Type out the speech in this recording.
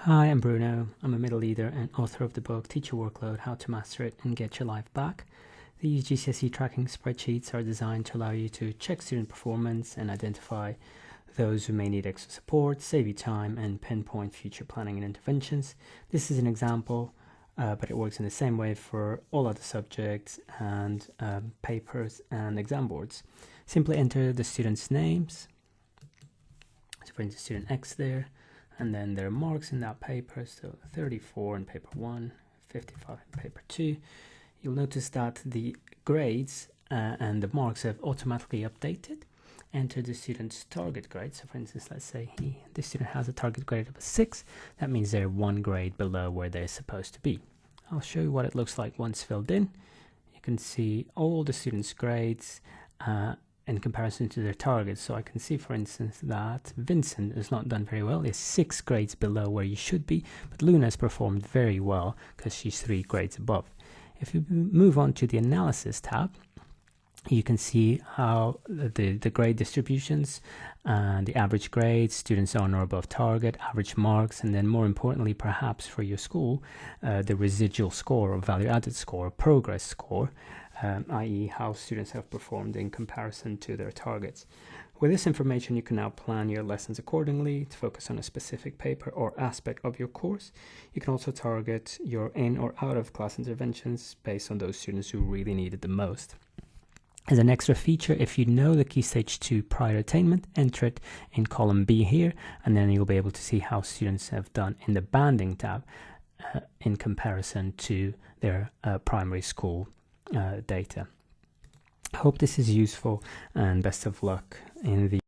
Hi, I'm Bruno. I'm a middle leader and author of the book Teach Your Workload, How to Master It and Get Your Life Back. These GCSE tracking spreadsheets are designed to allow you to check student performance and identify those who may need extra support, save you time, and pinpoint future planning and interventions. This is an example, but it works in the same way for all other subjects and papers and exam boards. Simply enter the students' names. So for instance, student X there. And then there are marks in that paper, so 34 in paper 1, 55 in paper 2. You'll notice that the grades and the marks have automatically updated. Enter the student's target grade. So for instance, let's say this student has a target grade of a 6. That means they're one grade below where they're supposed to be. I'll show you what it looks like once filled in. You can see all the students' grades in comparison to their targets. So I can see, for instance, that Vincent has not done very well. He's 6 grades below where you should be, but Luna has performed very well because she's 3 grades above. If you move on to the analysis tab, you can see how the grade distributions and the average grades, students on or above target, average marks, and then more importantly, perhaps for your school, the residual score or value-added score, progress score, i.e. how students have performed in comparison to their targets. With this information, you can now plan your lessons accordingly to focus on a specific paper or aspect of your course. You can also target your in or out of class interventions based on those students who really need it the most. As an extra feature, if you know the Key Stage 2 prior attainment, enter it in column B here, and then you'll be able to see how students have done in the banding tab in comparison to their primary school data. I hope this is useful, and best of luck in the